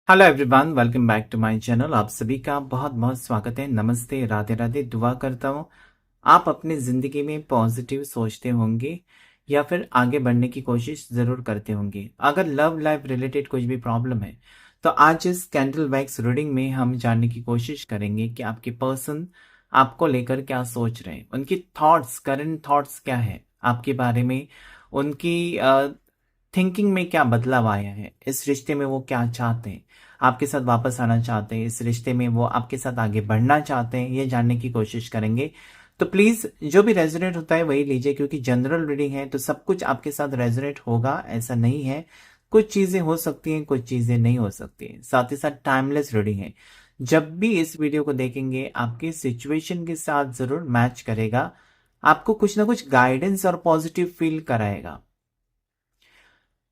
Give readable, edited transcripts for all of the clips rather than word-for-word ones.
Hello everyone, welcome back to my channel. आप सभी का बहुत बहुत स्वागत है। नमस्ते, राधे राधे। दुआ करता हूँ आप अपनी ज़िंदगी में पॉजिटिव सोचते होंगे या फिर आगे बढ़ने की कोशिश ज़रूर करते होंगे। अगर लव लाइफ रिलेटेड कुछ भी प्रॉब्लम है तो आज इस कैंडल वैक्स रीडिंग में हम जानने की कोशिश करेंगे कि आपके पर्सन आपको लेकर क्या सोच रहे हैं, उनकी थॉट्स, करंट थॉट्स क्या है आपके बारे में, उनकी थिंकिंग में क्या बदलाव आया है, इस रिश्ते में वो क्या चाहते हैं, आपके साथ वापस आना चाहते हैं, इस रिश्ते में वो आपके साथ आगे बढ़ना चाहते हैं, ये जानने की कोशिश करेंगे। तो प्लीज जो भी रेजोनेट होता है वही लीजिए, क्योंकि जनरल रीडिंग है तो सब कुछ आपके साथ रेजोनेट होगा ऐसा नहीं है। कुछ चीजें हो सकती हैं, कुछ चीजें नहीं हो सकती हैं। साथ ही साथ टाइमलेस रीडिंग है। जब भी इस वीडियो को देखेंगे आपके सिचुएशन के साथ जरूर मैच करेगा, आपको कुछ ना कुछ गाइडेंस और पॉजिटिव फील कराएगा।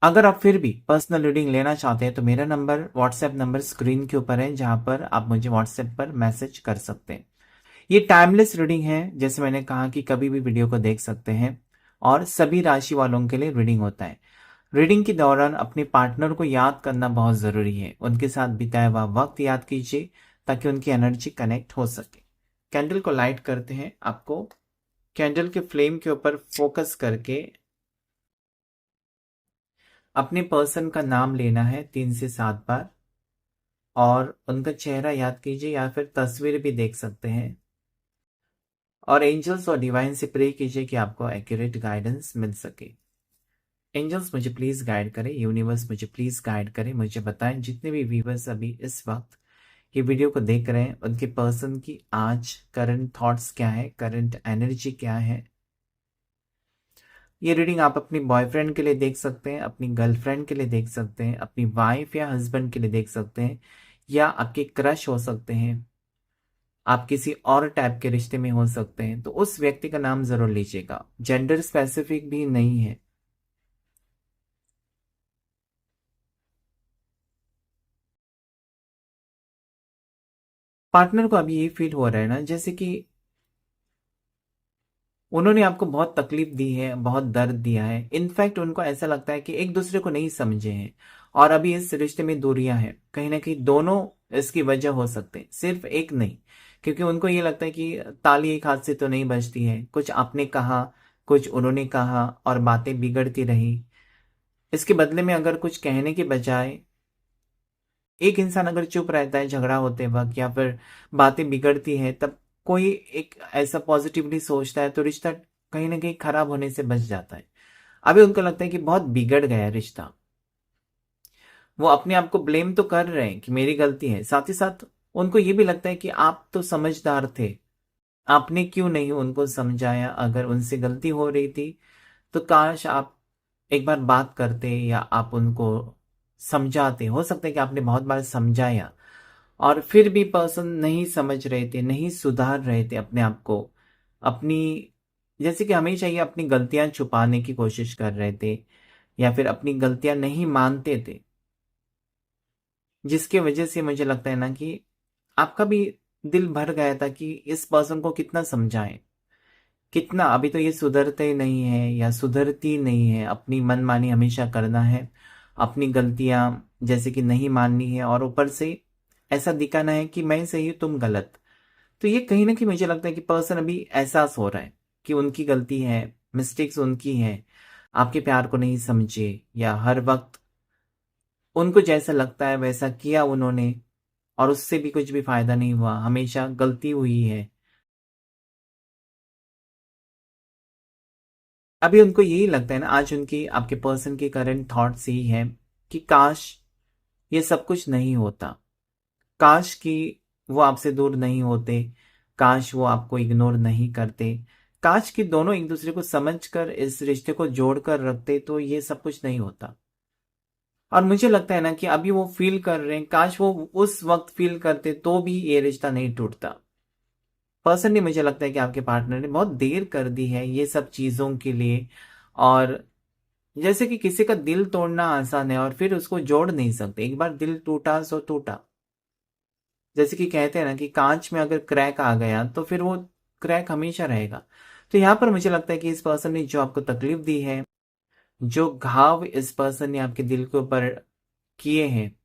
अगर आप फिर भी पर्सनल रीडिंग लेना चाहते हैं तो मेरा नंबर, व्हाट्सएप नंबर स्क्रीन के ऊपर है, जहां पर आप मुझे व्हाट्सएप पर मैसेज कर सकते हैं। ये टाइमलेस रीडिंग है, जैसे मैंने कहा कि कभी भी वीडियो को देख सकते हैं, और सभी राशि वालों के लिए रीडिंग होता है। रीडिंग के दौरान अपने पार्टनर को याद करना बहुत जरूरी है। उनके साथ बिताया हुआ वक्त याद कीजिए ताकि उनकी एनर्जी कनेक्ट हो सके। कैंडल को लाइट करते हैं। आपको कैंडल के फ्लेम के ऊपर फोकस करके अपने पर्सन का नाम लेना है 3 से 7 बार, और उनका चेहरा याद कीजिए या फिर तस्वीर भी देख सकते हैं। और एंजल्स और डिवाइन से प्रे कीजिए कि आपको एक्यूरेट गाइडेंस मिल सके। एंजल्स मुझे प्लीज गाइड करें, यूनिवर्स मुझे प्लीज गाइड करें, मुझे बताएं जितने भी व्यूवर्स अभी इस वक्त ये वीडियो को देख रहे हैं उनके पर्सन की आज करंट थॉट्स क्या है, करंट एनर्जी क्या है। ये रीडिंग आप अपनी बॉयफ्रेंड के लिए देख सकते हैं, अपनी गर्लफ्रेंड के लिए देख सकते हैं, अपनी वाइफ या हस्बैंड के लिए देख सकते हैं, या आपके क्रश हो सकते हैं, आप किसी और टाइप के रिश्ते में हो सकते हैं। तो उस व्यक्ति का नाम जरूर लीजिएगा, जेंडर स्पेसिफिक भी नहीं है। पार्टनर को अभी ये फील हो रहा है ना, जैसे कि उन्होंने आपको बहुत तकलीफ दी है, बहुत दर्द दिया है। इनफैक्ट उनको ऐसा लगता है कि एक दूसरे को नहीं समझे हैं, और अभी इस रिश्ते में दूरियां हैं। कहीं ना कहीं दोनों इसकी वजह हो सकते हैं, सिर्फ एक नहीं। क्योंकि उनको ये लगता है कि ताली एक हाथ से तो नहीं बजती है। कुछ आपने कहा, कुछ उन्होंने कहा, और बातें बिगड़ती रही। इसके बदले में अगर कुछ कहने के बजाय एक इंसान अगर चुप रहता है झगड़ा होते वक्त, या फिर बातें बिगड़ती हैं, तब कोई एक ऐसा पॉजिटिवली सोचता है तो रिश्ता कहीं ना कहीं खराब होने से बच जाता है। अभी उनको लगता है कि बहुत बिगड़ गया है रिश्ता। वो अपने आप को ब्लेम तो कर रहे हैं कि मेरी गलती है, साथ ही साथ उनको ये भी लगता है कि आप तो समझदार थे, आपने क्यों नहीं उनको समझाया। अगर उनसे गलती हो रही थी तो काश आप एक बार बात करते या आप उनको समझाते। हो सकता है कि आपने बहुत बार समझाया और फिर भी पर्सन नहीं समझ रहे थे, नहीं सुधार रहे थे अपने आप को। अपनी, जैसे कि हमेशा ये अपनी गलतियां छुपाने की कोशिश कर रहे थे, या फिर अपनी गलतियां नहीं मानते थे, जिसकी वजह से मुझे लगता है ना कि आपका भी दिल भर गया था कि इस पर्सन को कितना समझाएं, कितना। अभी तो ये सुधरते नहीं है या सुधरती नहीं है, अपनी मनमानी हमेशा करना है, अपनी गलतियां जैसे कि नहीं माननी है, और ऊपर से ऐसा दिखाना है कि मैं सही हूं तुम गलत। तो ये कहीं ना कहीं मुझे लगता है कि पर्सन अभी एहसास हो रहा है कि उनकी गलती है, मिस्टेक्स उनकी है, आपके प्यार को नहीं समझे, या हर वक्त उनको जैसा लगता है वैसा किया उन्होंने, और उससे भी कुछ भी फायदा नहीं हुआ, हमेशा गलती हुई है। अभी उनको यही लगता है ना, आज उनकी आपके पर्सन की करंट थॉट्स यही है कि काश ये सब कुछ नहीं होता, काश कि वो आपसे दूर नहीं होते, काश वो आपको इग्नोर नहीं करते, काश कि दोनों एक दूसरे को समझकर इस रिश्ते को जोड़कर रखते तो ये सब कुछ नहीं होता। और मुझे लगता है ना कि अभी वो फील कर रहे हैं, काश वो उस वक्त फील करते तो भी ये रिश्ता नहीं टूटता। पर्सनली मुझे लगता है कि आपके पार्टनर ने बहुत देर कर दी है ये सब चीजों के लिए। और जैसे कि किसी का दिल तोड़ना आसान है और फिर उसको जोड़ नहीं सकते, एक बार दिल टूटा सो टूटा। जैसे कि कहते हैं ना कि कांच में अगर क्रैक आ गया तो फिर वो क्रैक हमेशा रहेगा। तो यहाँ पर मुझे लगता है कि इस पर्सन ने जो आपको तकलीफ दी है, जो घाव इस पर्सन ने आपके दिल के ऊपर किए हैं,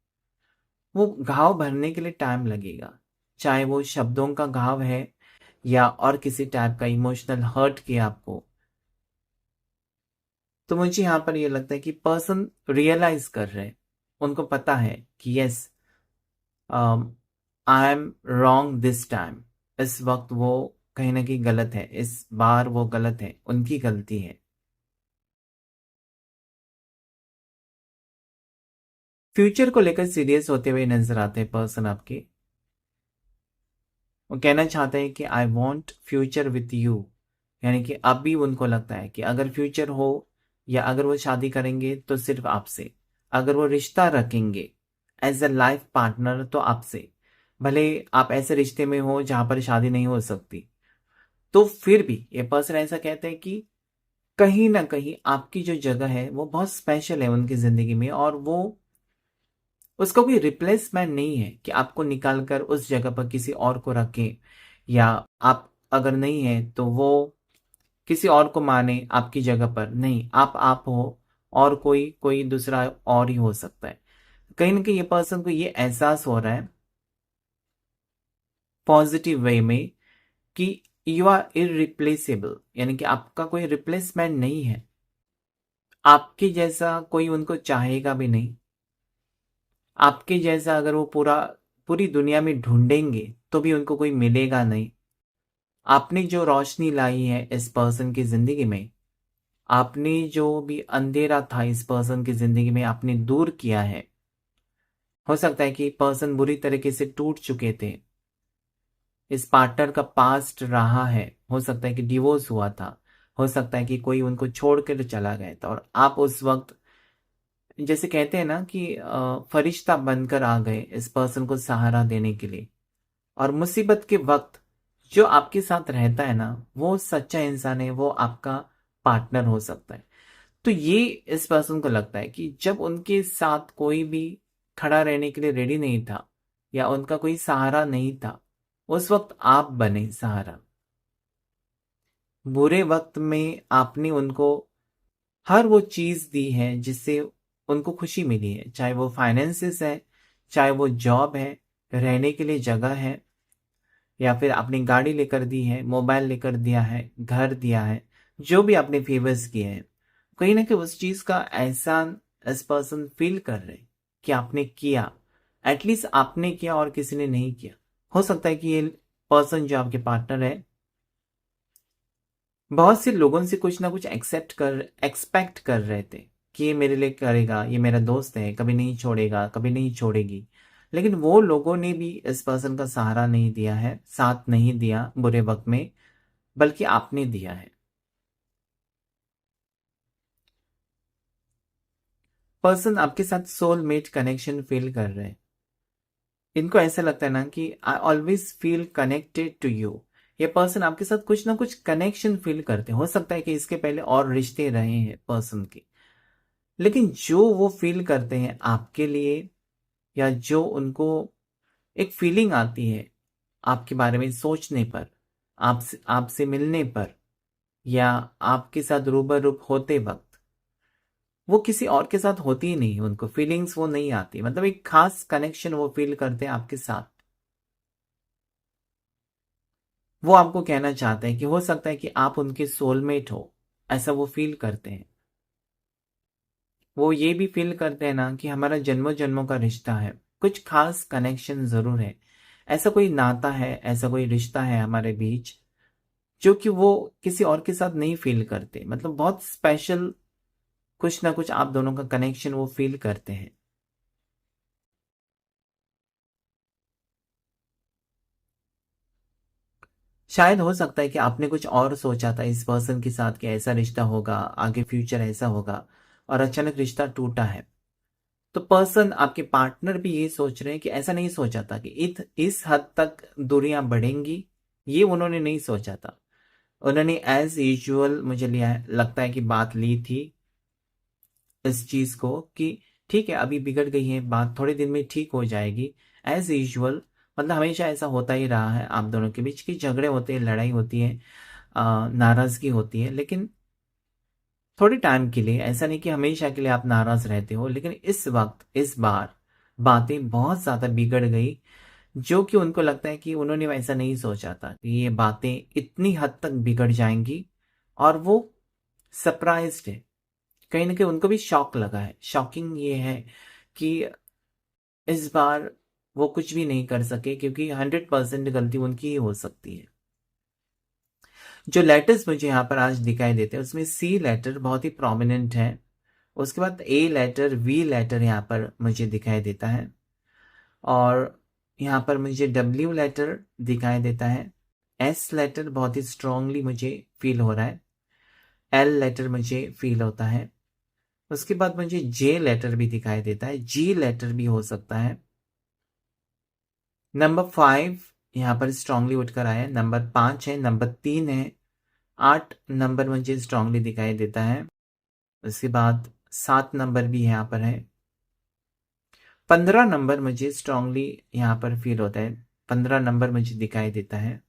वो घाव भरने के लिए टाइम लगेगा, चाहे वो शब्दों का घाव है या और किसी टाइप का इमोशनल हर्ट किया आपको। तो मुझे यहाँ पर ये लगता है कि पर्सन रियलाइज कर रहे हैं, उनको पता है कि yes, I am wrong this time. इस वक्त वो कहीं ना कहीं गलत है, इस बार वो गलत है, उनकी गलती है। फ्यूचर को लेकर सीरियस होते हुए नजर आते हैं पर्सन आपके। वो कहना चाहते हैं कि I want future with you, यानी कि अब भी उनको लगता है कि अगर फ्यूचर हो या अगर वो शादी करेंगे तो सिर्फ आपसे, अगर वो रिश्ता रखेंगे एज अ लाइफ पार्टनर तो आपसे। भले आप ऐसे रिश्ते में हो जहां पर शादी नहीं हो सकती, तो फिर भी ये पर्सन ऐसा कहते हैं कि कहीं ना कहीं आपकी जो जगह है वो बहुत स्पेशल है उनकी जिंदगी में, और वो उसका कोई रिप्लेसमेंट नहीं है कि आपको निकाल कर उस जगह पर किसी और को रखें, या आप अगर नहीं है तो वो किसी और को माने आपकी जगह पर। नहीं, आप हो और कोई कोई दूसरा और ही हो सकता है। कहीं ना कहीं ये पर्सन को ये एहसास हो रहा है पॉजिटिव वे में कि यू आर इरिप्लेसेबल, यानी कि आपका कोई रिप्लेसमेंट नहीं है। आपके जैसा कोई उनको चाहेगा भी नहीं। आपके जैसा अगर वो पूरी दुनिया में ढूंढेंगे तो भी उनको कोई मिलेगा नहीं। आपने जो रोशनी लाई है इस पर्सन की जिंदगी में, आपने जो भी अंधेरा था इस पर्सन की जिंदगी में आपने दूर किया है। हो सकता है कि पर्सन बुरी तरीके से टूट चुके थे, इस पार्टनर का पास्ट रहा है, हो सकता है कि डिवोर्स हुआ था, हो सकता है कि कोई उनको छोड़ कर चला गया था, और आप उस वक्त जैसे कहते हैं ना कि फरिश्ता बनकर आ गए इस पर्सन को सहारा देने के लिए। और मुसीबत के वक्त जो आपके साथ रहता है ना, वो सच्चा इंसान है, वो आपका पार्टनर हो सकता है। तो ये इस पर्सन को लगता है कि जब उनके साथ कोई भी खड़ा रहने के लिए रेडी नहीं था या उनका कोई सहारा नहीं था, उस वक्त आप बने सहारा। बुरे वक्त में आपने उनको हर वो चीज दी है जिससे उनको खुशी मिली है, चाहे वो फाइनेंसिस है, चाहे वो जॉब है, रहने के लिए जगह है, या फिर आपने गाड़ी लेकर दी है, मोबाइल लेकर दिया है, घर दिया है, जो भी आपने फेवर्स किए हैं, कहीं ना कहीं उस चीज का एहसान इस पर्सन फील कर रहे हैं कि आपने किया। एटलीस्ट आपने किया और किसी ने नहीं किया। हो सकता है कि ये पर्सन जो आपके पार्टनर है बहुत से लोगों से कुछ ना कुछ एक्सपेक्ट कर रहे थे कि ये मेरे लिए करेगा, ये मेरा दोस्त है, कभी नहीं छोड़ेगा, कभी नहीं छोड़ेगी। लेकिन वो लोगों ने भी इस पर्सन का सहारा नहीं दिया है, साथ नहीं दिया बुरे वक्त में, बल्कि आपने दिया है। पर्सन आपके साथ सोलमेट कनेक्शन फील कर रहे हैं। इनको ऐसा लगता है ना कि I always feel connected to you. ये पर्सन आपके साथ कुछ ना कुछ कनेक्शन फील करते हैं। हो सकता है कि इसके पहले और रिश्ते रहे हैं पर्सन के, लेकिन जो वो फील करते हैं आपके लिए, या जो उनको एक फीलिंग आती है आपके बारे में सोचने पर, आपसे आपसे मिलने पर, या आपके साथ रूबरू होते वक्त, वो किसी और के साथ होती ही नहीं। उनको फीलिंग्स वो नहीं आती, मतलब एक खास कनेक्शन वो फील करते हैं आपके साथ। वो आपको कहना चाहते हैं कि हो सकता है कि आप उनके सोलमेट हो, ऐसा वो फील करते हैं। वो ये भी फील करते हैं ना कि हमारा जन्मों जन्मों का रिश्ता है, कुछ खास कनेक्शन जरूर है, ऐसा कोई नाता है, ऐसा कोई रिश्ता है हमारे बीच जो कि वो किसी और के साथ नहीं फील करते। मतलब बहुत स्पेशल कुछ ना कुछ आप दोनों का कनेक्शन वो फील करते हैं। शायद हो सकता है कि आपने कुछ और सोचा था इस पर्सन के साथ कि ऐसा रिश्ता होगा, आगे फ्यूचर ऐसा होगा, और अचानक रिश्ता टूटा है। तो पर्सन आपके पार्टनर भी ये सोच रहे हैं कि ऐसा नहीं सोचा था कि इस हद तक दूरियां बढ़ेंगी, ये उन्होंने नहीं सोचा था। उन्होंने एज यूजुअल मुझे लिया लगता है कि बात ली थी इस चीज को कि ठीक है अभी बिगड़ गई है बात, थोड़े दिन में ठीक हो जाएगी, एज यूजुअल। मतलब हमेशा ऐसा होता ही रहा है आप दोनों के बीच की झगड़े होते हैं, लड़ाई होती है, नाराजगी होती है, लेकिन थोड़े टाइम के लिए। ऐसा नहीं कि हमेशा के लिए आप नाराज रहते हो, लेकिन इस वक्त इस बार बातें बहुत ज़्यादा बिगड़ गई, जो कि उनको लगता है कि उन्होंने वैसा नहीं सोचा था कि ये बातें इतनी हद तक बिगड़ जाएँगी, और वो सरप्राइज़्ड है। कहीं न कहीं उनको भी शॉक लगा है। शॉकिंग ये है कि इस बार वो कुछ भी नहीं कर सके, क्योंकि 100% गलती उनकी ही हो सकती है। जो लेटर्स मुझे यहाँ पर आज दिखाई देते हैं, उसमें सी लेटर बहुत ही प्रोमिनेंट है। उसके बाद ए लेटर, वी लेटर यहाँ पर मुझे दिखाई देता है, और यहाँ पर मुझे डब्ल्यू लेटर दिखाई देता है। एस लेटर बहुत ही स्ट्रांगली मुझे फ़ील हो रहा है। एल लेटर मुझे फ़ील होता है। उसके बाद मुझे जे लेटर भी दिखाई देता है, जी लेटर भी हो सकता है। नंबर 5 यहाँ पर स्ट्रांगली उठकर आया है, नंबर 5 है, नंबर 3 है, 8 नंबर मुझे स्ट्रांगली दिखाई देता है। उसके बाद 7 नंबर भी यहाँ पर है। 15 नंबर मुझे स्ट्रांगली यहाँ पर फ़ील होता है, 15 नंबर मुझे दिखाई देता है।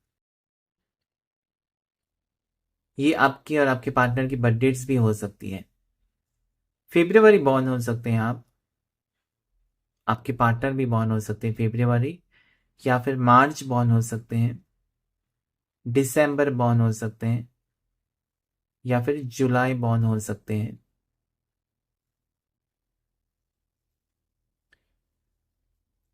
ये आपकी और आपके पार्टनर की बर्थ डेट्स भी हो सकती है। फ़ेब्रुअरी बॉर्न हो सकते हैं आप, आपके पार्टनर भी बॉर्न हो सकते हैं फ़ेब्रुअरी, या फिर मार्च बॉर्न हो सकते हैं, दिसंबर बॉर्न हो सकते हैं, या फिर जुलाई बॉर्न हो सकते हैं।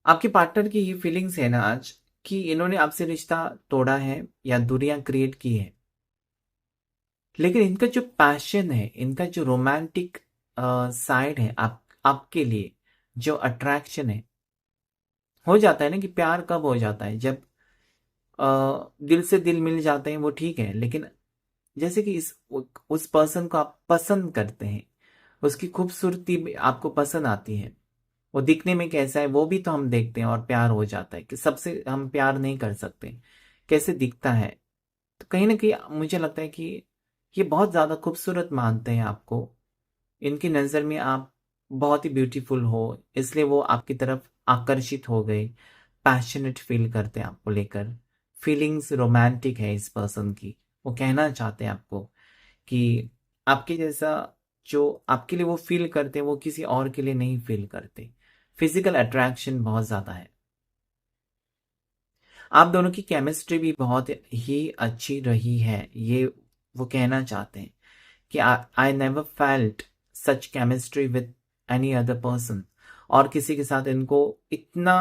आपके पार्टनर की ये फीलिंग्स है ना आज, कि इन्होंने आपसे रिश्ता तोड़ा है या दूरियां क्रिएट की है, लेकिन इनका जो पैशन है, इनका जो रोमांटिक साइड है आपके लिए, जो अट्रैक्शन है, हो जाता है ना कि प्यार कब हो जाता है, जब दिल से दिल मिल जाते हैं, वो ठीक है। लेकिन जैसे कि उस पर्सन को आप पसंद करते हैं, उसकी खूबसूरती भी आपको पसंद आती है, वो दिखने में कैसा है वो भी तो हम देखते हैं, और प्यार हो जाता है कि सबसे हम प्यार नहीं कर सकते, कैसे दिखता है। तो कहीं ना कहीं मुझे लगता है कि ये बहुत ज़्यादा खूबसूरत मानते हैं आपको, इनकी नज़र में आप बहुत ही ब्यूटीफुल हो, इसलिए वो आपकी तरफ आकर्षित हो गए, पैशनेट फील करते हैं आपको लेकर, फीलिंग्स रोमांटिक है इस पर्सन की। वो कहना चाहते हैं आपको कि आपके जैसा जो आपके लिए वो फील करते हैं, वो किसी और के लिए नहीं फील करते। फिजिकल अट्रैक्शन बहुत ज़्यादा है। आप दोनों की केमिस्ट्री भी बहुत ही अच्छी रही है, ये वो कहना चाहते हैं कि I never felt such chemistry with any other person, और किसी के साथ इनको इतना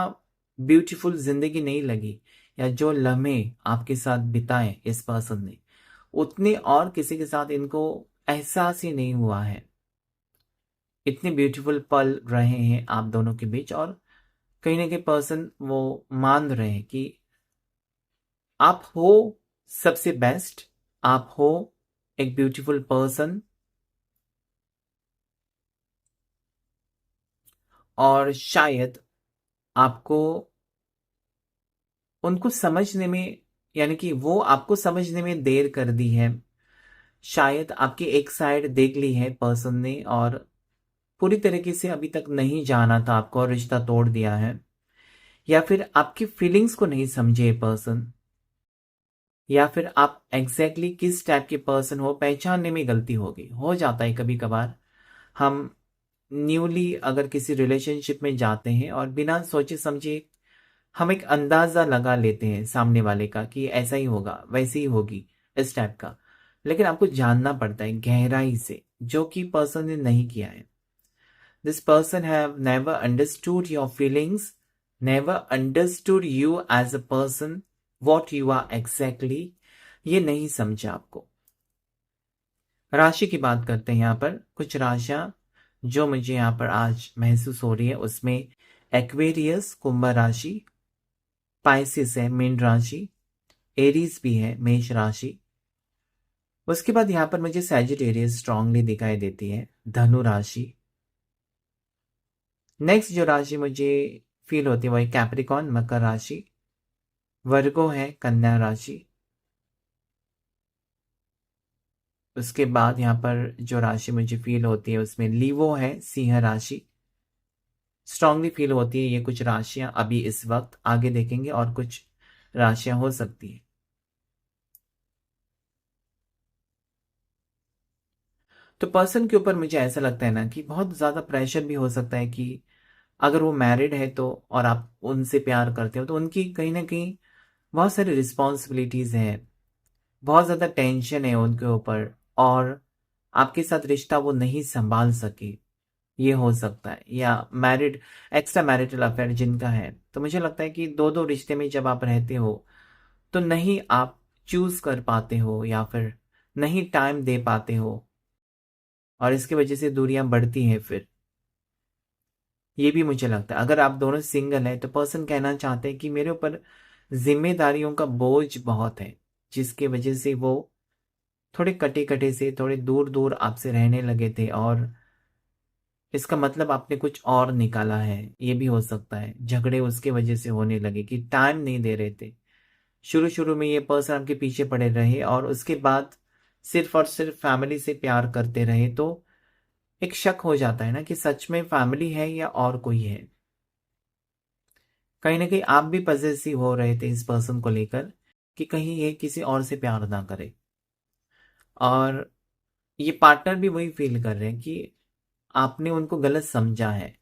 ब्यूटीफुल जिंदगी नहीं लगी, या जो लम्हे आपके साथ बिताए इस पर्सन ने, उतने और किसी के साथ इनको एहसास ही नहीं हुआ है। इतने ब्यूटीफुल पल रहे हैं आप दोनों के बीच, और कहीं ना कहीं पर्सन वो मान रहे हैं कि आप हो सबसे बेस्ट, आप हो एक ब्यूटीफुल पर्सन, और शायद आपको उनको समझने में, यानी कि वो आपको समझने में देर कर दी है। शायद आपकी एक साइड देख ली है पर्सन ने, और पूरी तरीके से अभी तक नहीं जाना था आपको और रिश्ता तोड़ दिया है, या फिर आपकी फीलिंग्स को नहीं समझे पर्सन, या फिर आप एग्जैक्टली किस टाइप के पर्सन हो पहचानने में गलती होगी। हो जाता है कभी कभार, हम न्यूली अगर किसी रिलेशनशिप में जाते हैं और बिना सोचे समझे हम एक अंदाज़ा लगा लेते हैं सामने वाले का कि ऐसा ही होगा, वैसे ही होगी, इस टाइप का। लेकिन आपको जानना पड़ता है गहराई से, जो कि पर्सन ने नहीं किया है। This person have never understood your feelings, never understood you as a person, what you are exactly, ये नहीं समझा आपको। राशि की बात करते हैं यहाँ पर। कुछ राशियां जो मुझे यहाँ पर आज महसूस हो रही है, उसमें एक्वेरियस कुंभ राशि, पाइसिस है मीन राशि, एरीज भी है मेष राशि। उसके बाद यहाँ पर मुझे सैजिटेरियस स्ट्रांगली दिखाई देती है, धनु राशि। नेक्स्ट जो राशि मुझे फील होती है वो है कैप्रिकॉन मकर राशि, वर्गो है कन्या राशि। उसके बाद यहाँ पर जो राशि मुझे फील होती है उसमें लीवो है सिंह राशि। स्ट्रांगली फील होती है ये कुछ राशियां अभी इस वक्त, आगे देखेंगे और कुछ राशियां हो सकती है। तो पर्सन के ऊपर मुझे ऐसा लगता है ना कि बहुत ज़्यादा प्रेशर भी हो सकता है कि अगर वो मैरिड है तो और आप उनसे प्यार करते हो तो उनकी कहीं ना कहीं बहुत सारी रिस्पॉन्सिबिलिटीज हैं, बहुत ज़्यादा टेंशन है उनके ऊपर, और आपके साथ रिश्ता वो नहीं संभाल सके, ये हो सकता है। या मैरिड, एक्स्ट्रा मैरिटल अफेयर जिनका है, तो मुझे लगता है कि दो दो रिश्ते में जब आप रहते हो तो नहीं आप चूज कर पाते हो या फिर नहीं टाइम दे पाते हो, और इसकी वजह से दूरियां बढ़ती हैं फिर। ये भी मुझे लगता है अगर आप दोनों सिंगल हैं तो पर्सन कहना चाहते हैं कि मेरे ऊपर जिम्मेदारियों का बोझ बहुत है, जिसकी वजह से वो थोड़े कटे कटे से थोड़े दूर दूर आपसे रहने लगे थे, और इसका मतलब आपने कुछ और निकाला है। ये भी हो सकता है झगड़े उसके वजह से होने लगे कि टाइम नहीं दे रहे थे। शुरू शुरू में ये पर्सन आपके पीछे पड़े रहे और उसके बाद सिर्फ और सिर्फ फैमिली से प्यार करते रहे, तो एक शक हो जाता है ना कि सच में फैमिली है या और कोई है। कहीं ना कहीं आप भी पजेसिव हो रहे थे इस पर्सन को लेकर कि कहीं ये किसी और से प्यार ना करे, और ये पार्टनर भी वही फील कर रहे हैं कि आपने उनको गलत समझा है।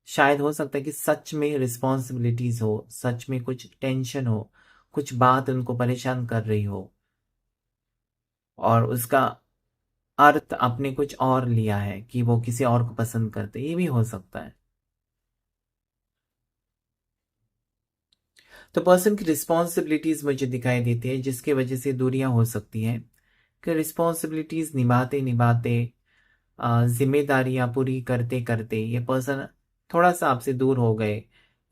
शायद हो सकता है कि सच में रिस्पॉन्सिबिलिटीज हो, सच में कुछ टेंशन हो, कुछ बात उनको परेशान कर रही हो, और उसका अर्थ आपने कुछ और लिया है कि वो किसी और को पसंद करते, ये भी हो सकता है। तो पर्सन की रिस्पॉन्सिबिलिटीज मुझे दिखाई देती है जिसकी वजह से दूरियां हो सकती हैं, कि रिस्पॉन्सिबिलिटीज निभाते निभाते, जिम्मेदारियां पूरी करते करते ये पर्सन थोड़ा सा आपसे दूर हो गए,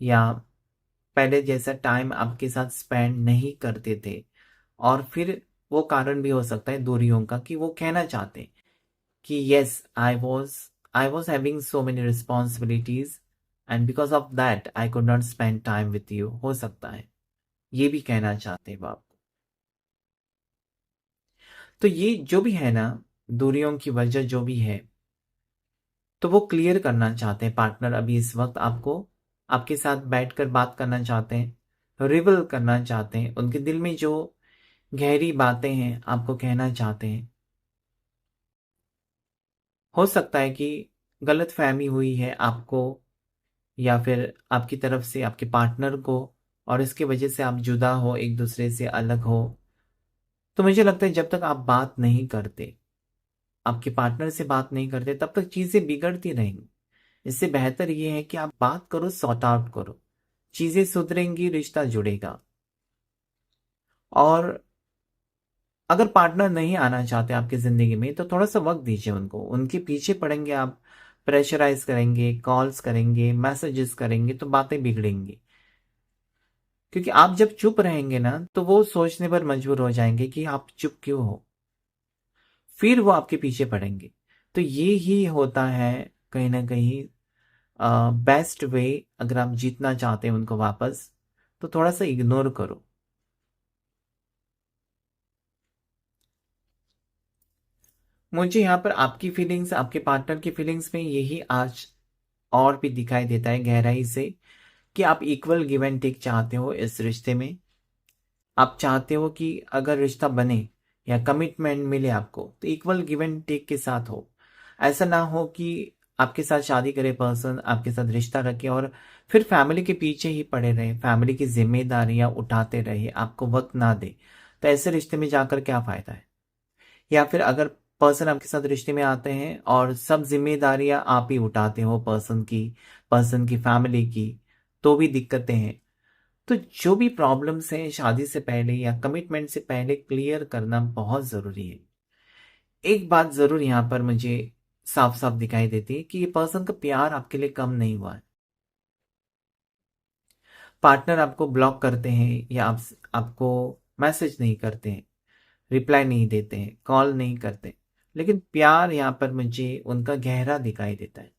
या पहले जैसा टाइम आपके साथ स्पेंड नहीं करते थे। और फिर वो कारण भी हो सकता है दूरियों का कि वो कहना चाहते हैं कि yes, I was having so many responsibilities and because of that I could not spend time with you, हो सकता है ये भी कहना चाहते हैं वो आपको। तो ये जो भी है ना, दूरियों की वजह जो भी है, तो वो क्लियर करना चाहते हैं पार्टनर अभी इस वक्त आपको, आपके साथ बैठकर बात करना चाहते हैं, रिवील करना चाहते हैं उनके दिल में जो गहरी बातें हैं आपको कहना चाहते हैं। हो सकता है कि गलत फहमी हुई है आपको या फिर आपकी तरफ से आपके पार्टनर को, और इसकी वजह से आप जुदा हो, एक दूसरे से अलग हो। तो मुझे लगता है जब तक आप बात नहीं करते, आपके पार्टनर से बात नहीं करते, तब तक चीजें बिगड़ती रहेंगी। इससे बेहतर ये है कि आप बात करो, सॉर्ट आउट करो, चीजें सुधरेंगी, रिश्ता जुड़ेगा। और अगर पार्टनर नहीं आना चाहते आपकी जिंदगी में तो थोड़ा सा वक्त दीजिए उनको, उनके पीछे पड़ेंगे आप, प्रेशराइज करेंगे, कॉल्स करेंगे, मैसेजेस करेंगे, तो बातें बिगड़ेंगी। क्योंकि आप जब चुप रहेंगे ना तो वो सोचने पर मजबूर हो जाएंगे कि आप चुप क्यों हो, फिर वो आपके पीछे पड़ेंगे। तो ये ही होता है कहीं ना कहीं बेस्ट वे। अगर आप जीतना चाहते हैं उनको वापस, तो थोड़ा सा इग्नोर करो। मुझे यहाँ पर आपकी फीलिंग्स, आपके पार्टनर की फीलिंग्स में यही आज और भी दिखाई देता है गहराई से, कि आप इक्वल गिव एंड टेक चाहते हो इस रिश्ते में। आप चाहते हो कि अगर रिश्ता बने या कमिटमेंट मिले आपको, तो इक्वल गिव एंड टेक के साथ हो। ऐसा ना हो कि आपके साथ शादी करे पर्सन, आपके साथ रिश्ता रखे और फिर फैमिली के पीछे ही पड़े रहे, फैमिली की जिम्मेदारियां उठाते रहे, आपको वक्त ना दे। तो ऐसे रिश्ते में जाकर क्या फायदा है। या फिर अगर पर्सन आपके साथ रिश्ते में आते हैं और सब जिम्मेदारियां आप ही उठाते हो पर्सन की फैमिली की, तो भी दिक्कतें हैं। तो जो भी प्रॉब्लम्स हैं शादी से पहले या कमिटमेंट से पहले क्लियर करना बहुत ज़रूरी है। एक बात ज़रूर यहाँ पर मुझे साफ साफ दिखाई देती है कि ये पर्सन का प्यार आपके लिए कम नहीं हुआ है। पार्टनर आपको ब्लॉक करते हैं या आपको मैसेज नहीं करते हैं, रिप्लाई नहीं देते हैं, कॉल नहीं करते, लेकिन प्यार यहाँ पर मुझे उनका गहरा दिखाई देता है।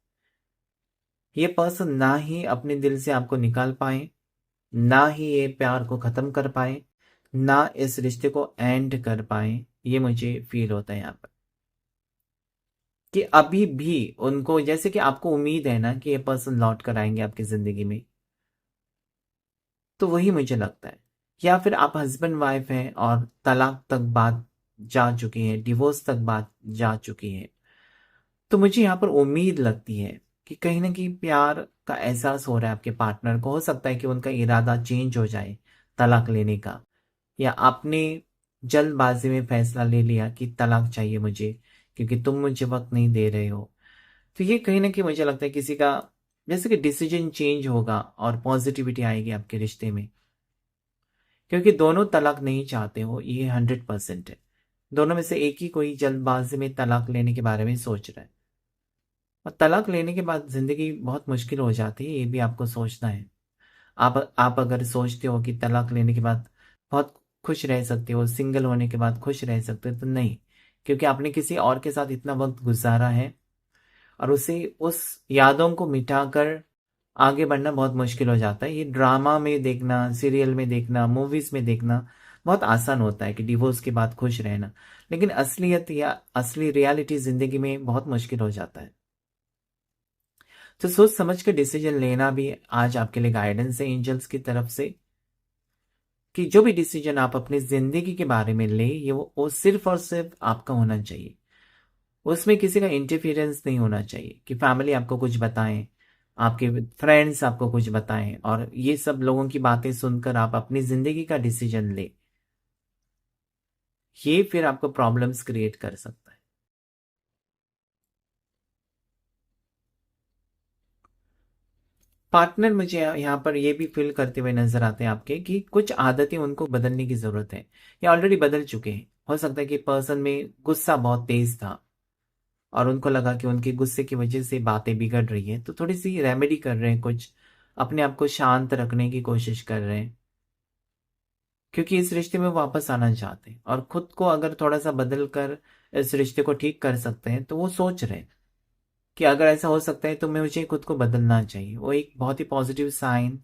ये पर्सन ना ही अपने दिल से आपको निकाल पाए, ना ही ये प्यार को खत्म कर पाए, ना इस रिश्ते को एंड कर पाए। ये मुझे फील होता है यहाँ पर कि अभी भी उनको, जैसे कि आपको उम्मीद है ना कि ये पर्सन लौट कर आएंगे आपकी जिंदगी में, तो वही मुझे लगता है। या फिर आप हस्बैंड वाइफ हैं और तलाक तक बात जा चुकी है, डिवोर्स तक बात जा चुकी है, तो मुझे यहाँ पर उम्मीद लगती है कि कहीं ना कहीं प्यार का एहसास हो रहा है आपके पार्टनर को, हो सकता है कि उनका इरादा चेंज हो जाए तलाक लेने का, या आपने जल्दबाजी में फैसला ले लिया कि तलाक चाहिए मुझे क्योंकि तुम मुझे वक्त नहीं दे रहे हो। तो ये कहीं ना कहीं मुझे लगता है किसी का जैसे कि डिसीजन चेंज होगा और पॉजिटिविटी आएगी आपके रिश्ते में, क्योंकि दोनों तलाक नहीं चाहते हो, ये 100% है। दोनों में से एक ही कोई जल्दबाजी में तलाक लेने के बारे में सोच रहा है, और तलाक लेने के बाद जिंदगी बहुत मुश्किल हो जाती है, ये भी आपको सोचना है। आप अगर सोचते हो कि तलाक लेने के बाद बहुत खुश रह सकते हो, सिंगल होने के बाद खुश रह सकते हो, तो नहीं, क्योंकि आपने किसी और के साथ इतना वक्त गुजारा है और उसे उस यादों को मिटाकर आगे बढ़ना बहुत मुश्किल हो जाता है। ये ड्रामा में देखना, सीरियल में देखना, मूवीज में देखना बहुत आसान होता है कि डिवोर्स के बाद खुश रहना, लेकिन असलियत या असली रियलिटी जिंदगी में बहुत मुश्किल हो जाता है। तो सोच समझ कर डिसीजन लेना भी आज आपके लिए गाइडेंस है एंजल्स की तरफ से, कि जो भी डिसीजन आप अपनी जिंदगी के बारे में ले, ये वो सिर्फ और सिर्फ आपका होना चाहिए। उसमें किसी का इंटरफियरेंस नहीं होना चाहिए कि फैमिली आपको कुछ बताएं, आपके फ्रेंड्स आपको कुछ बताएं, और ये सब लोगों की बातें सुनकर आप अपनी जिंदगी का डिसीजन ले, ये फिर आपको प्रॉब्लम्स क्रिएट कर सकता है। पार्टनर मुझे यहाँ पर ये भी फील करते हुए नजर आते हैं आपके कि कुछ आदतें उनको बदलने की जरूरत है, या ऑलरेडी बदल चुके हैं। हो सकता है कि पर्सन में गुस्सा बहुत तेज था और उनको लगा कि उनके गुस्से की वजह से बातें बिगड़ रही है, तो थोड़ी सी रेमेडी कर रहे हैं, कुछ अपने आप को शांत रखने की कोशिश कर रहे हैं, क्योंकि इस रिश्ते में वापस आना चाहते हैं और खुद को अगर थोड़ा सा बदल कर इस रिश्ते को ठीक कर सकते हैं, तो वो सोच रहे हैं कि अगर ऐसा हो सकता है तो मुझे खुद को बदलना चाहिए। वो एक बहुत ही पॉजिटिव साइन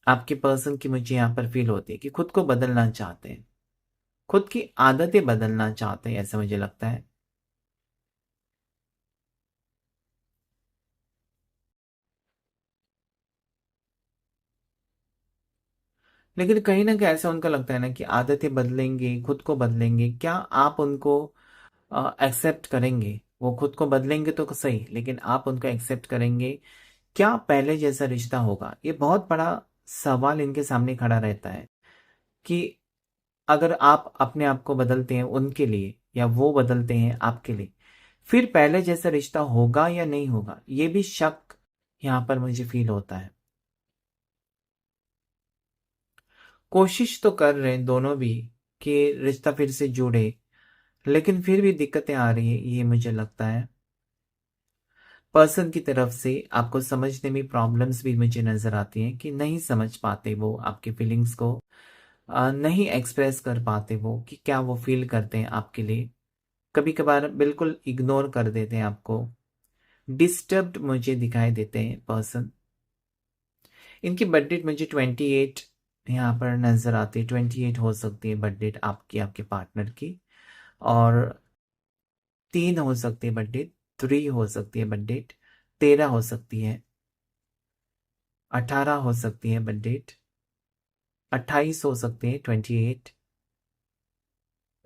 आपके पर्सन की मुझे यहाँ पर फील होती है कि खुद को बदलना चाहते हैं, खुद की आदतें बदलना चाहते हैं, ऐसा मुझे लगता है। लेकिन कहीं ना कहीं ऐसा उनको लगता है ना कि आदतें बदलेंगे, खुद को बदलेंगे, क्या आप उनको एक्सेप्ट करेंगे? वो खुद को बदलेंगे तो सही, लेकिन आप उनको एक्सेप्ट करेंगे? क्या पहले जैसा रिश्ता होगा? ये बहुत बड़ा सवाल इनके सामने खड़ा रहता है कि अगर आप अपने आप को बदलते हैं उनके लिए या वो बदलते हैं आपके लिए, फिर पहले जैसा रिश्ता होगा या नहीं होगा, ये भी शक यहाँ पर मुझे फील होता है। कोशिश तो कर रहे हैं दोनों भी कि रिश्ता फिर से जुड़े, लेकिन फिर भी दिक्कतें आ रही है, ये मुझे लगता है। पर्सन की तरफ से आपको समझने में प्रॉब्लम्स भी मुझे नजर आती हैं कि नहीं समझ पाते वो आपके फीलिंग्स को, नहीं एक्सप्रेस कर पाते वो कि क्या वो फील करते हैं आपके लिए। कभी कभार बिल्कुल इग्नोर कर देते हैं आपको, डिस्टर्ब्ड मुझे दिखाई देते हैं पर्सन। इनकी बर्थ डेट मुझे 28 यहाँ पर नजर आती है, 28 हो सकती है बर्थ डेट आपकी, आपके पार्टनर की। और 3 हो सकती है बर्थ डेट, 3 हो सकती है बर्थ डेट, 13 हो सकती है, 18 हो सकती है बर्थ डेट, 28 हो सकती है, 28।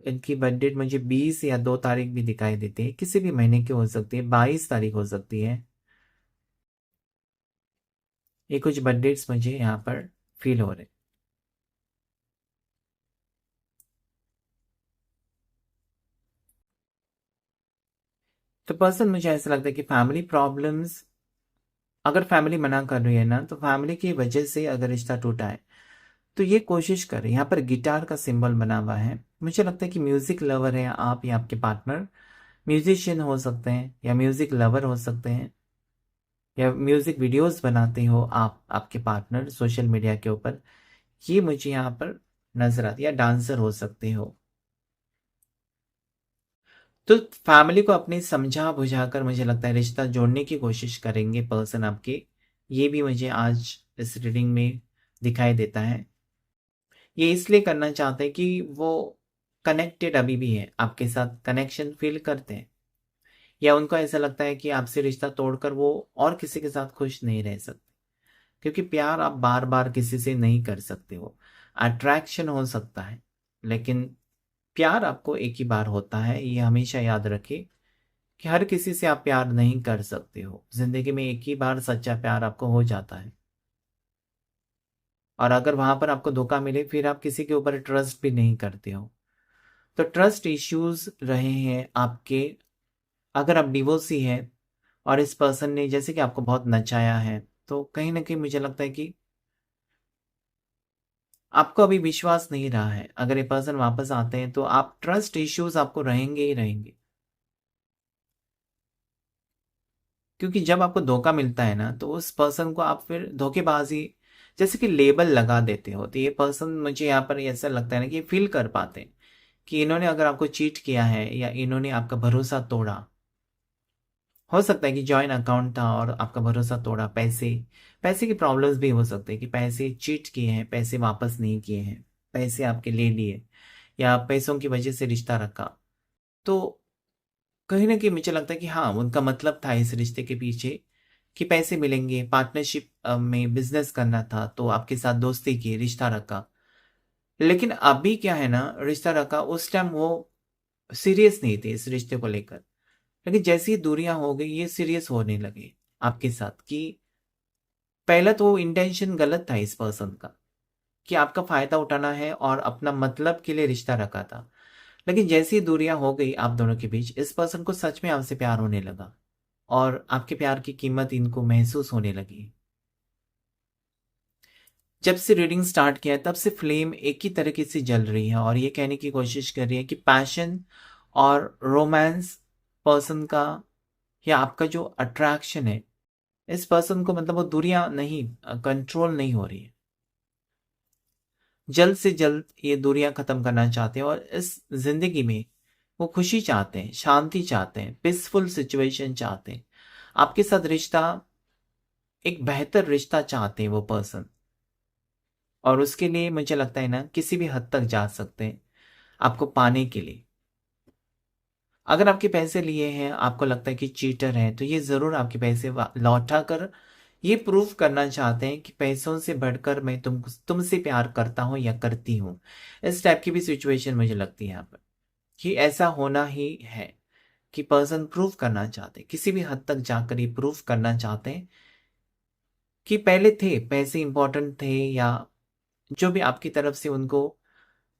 इनकी बर्थ डेट मुझे 20 या 2 तारीख भी दिखाई देती है, किसी भी महीने की हो सकती है, 22 तारीख हो सकती है। ये कुछ बर्थ डेट्स मुझे यहाँ पर फील हो रहे। तो पर्सन मुझे ऐसा लगता है कि फैमिली प्रॉब्लम्स, अगर फैमिली मना कर रही है ना, तो फैमिली की वजह से अगर रिश्ता टूटा है, तो ये कोशिश करें। यहाँ पर गिटार का सिंबल बना हुआ है, मुझे लगता है कि म्यूजिक लवर है आप या आपके पार्टनर, म्यूजिशियन हो सकते हैं या म्यूजिक लवर हो सकते हैं, या म्यूजिक वीडियोस बनाते हो आप, आपके पार्टनर सोशल मीडिया के ऊपर, ये मुझे यहाँ पर नजर आती है, या डांसर हो सकते हो। तो फैमिली को अपनी समझा बुझाकर मुझे लगता है रिश्ता जोड़ने की कोशिश करेंगे पर्सन आपके, ये भी मुझे आज इस रीडिंग में दिखाई देता है। ये इसलिए करना चाहते हैं कि वो कनेक्टेड अभी भी है आपके साथ, कनेक्शन फील करते हैं, या उनको ऐसा लगता है कि आपसे रिश्ता तोड़कर वो और किसी के साथ खुश नहीं रह सकते, क्योंकि प्यार आप बार बार किसी से नहीं कर सकते हो। अट्रैक्शन हो सकता है, लेकिन प्यार आपको एक ही बार होता है, ये हमेशा याद रखिए, कि हर किसी से आप प्यार नहीं कर सकते हो। जिंदगी में एक ही बार सच्चा प्यार आपको हो जाता है, और अगर वहां पर आपको धोखा मिले फिर आप किसी के ऊपर ट्रस्ट भी नहीं करते हो। तो ट्रस्ट इश्यूज रहे हैं आपके। अगर आप डिवोर्सी है और इस पर्सन ने जैसे कि आपको बहुत नचाया है, तो कहीं ना कहीं मुझे लगता है कि आपको अभी विश्वास नहीं रहा है। अगर ये पर्सन वापस आते हैं तो आप ट्रस्ट इश्यूज आपको रहेंगे ही रहेंगे, क्योंकि जब आपको धोखा मिलता है ना तो उस पर्सन को आप फिर धोखेबाजी जैसे कि लेबल लगा देते हो। तो ये पर्सन मुझे यहाँ पर ऐसा लगता है ना कि फील कर पाते हैं कि इन्होंने अगर आपको चीट किया है या इन्होंने आपका भरोसा तोड़ा। हो सकता है कि जॉइन अकाउंट था और आपका भरोसा तोड़ा, पैसे पैसे की प्रॉब्लम्स भी हो सकते हैं कि पैसे चीट किए हैं, पैसे वापस नहीं किए हैं, पैसे आपके ले लिए या पैसों की वजह से रिश्ता रखा। तो कहीं ना कहीं मुझे लगता है कि हाँ, उनका मतलब था इस रिश्ते के पीछे कि पैसे मिलेंगे, पार्टनरशिप में बिजनेस करना था, तो आपके साथ दोस्ती की, रिश्ता रखा। लेकिन अभी क्या है ना, रिश्ता रखा उस टाइम वो सीरियस नहीं थे इस रिश्ते को लेकर। लेकिन जैसी ही दूरियां हो गई ये सीरियस होने लगे आपके साथ। कि पहला तो इंटेंशन गलत था इस पर्सन का कि आपका फायदा उठाना है और अपना मतलब के लिए रिश्ता रखा था। लेकिन जैसी ही दूरियां हो गई आप दोनों के बीच, इस पर्सन को सच में आपसे प्यार होने लगा और आपके प्यार की कीमत इनको महसूस होने लगी। जब से रीडिंग स्टार्ट किया है तब से फ्लेम एक ही तरीके से जल रही है और ये कहने की कोशिश कर रही है कि पैशन और रोमांस पर्सन का या आपका जो अट्रैक्शन है इस पर्सन को, मतलब वो दूरियां नहीं, कंट्रोल नहीं हो रही है। जल्द से जल्द ये दूरियां खत्म करना चाहते हैं और इस जिंदगी में वो खुशी चाहते हैं, शांति चाहते हैं, पीसफुल सिचुएशन चाहते हैं। आपके साथ रिश्ता, एक बेहतर रिश्ता चाहते हैं वो पर्सन। और उसके लिए मुझे लगता है ना किसी भी हद तक जा सकते हैं आपको पाने के लिए। अगर आपके पैसे लिए हैं, आपको लगता है कि चीटर है, तो ये जरूर आपके पैसे लौटा कर ये प्रूव करना चाहते हैं कि पैसों से बढ़कर मैं तुमसे प्यार करता हूं या करती हूं। इस टाइप की भी सिचुएशन मुझे लगती है यहाँ पर कि ऐसा होना ही है कि पर्सन प्रूव करना चाहते हैं, किसी भी हद तक जाकर ये प्रूव करना चाहते हैं कि पहले थे पैसे इंपॉर्टेंट थे, या जो भी आपकी तरफ से उनको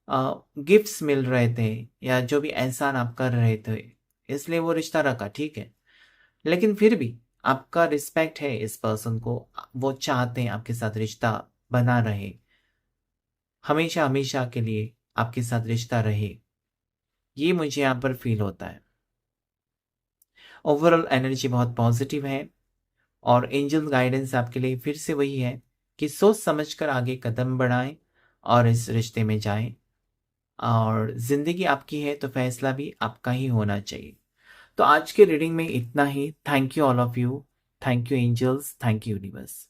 गिफ्ट्स मिल रहे थे या जो भी एहसान आप कर रहे थे, इसलिए वो रिश्ता रखा, ठीक है। लेकिन फिर भी आपका रिस्पेक्ट है इस पर्सन को, वो चाहते हैं आपके साथ रिश्ता बना रहे, हमेशा हमेशा के लिए आपके साथ रिश्ता रहे। ये मुझे यहाँ पर फील होता है। ओवरऑल एनर्जी बहुत पॉजिटिव है और एंजल गाइडेंस आपके लिए फिर से वही है कि सोच समझकर आगे कदम बढ़ाएं और इस रिश्ते में जाएं। और जिंदगी आपकी है तो फैसला भी आपका ही होना चाहिए। तो आज के रीडिंग में इतना ही। Thank you all of you. Thank you angels, thank you universe.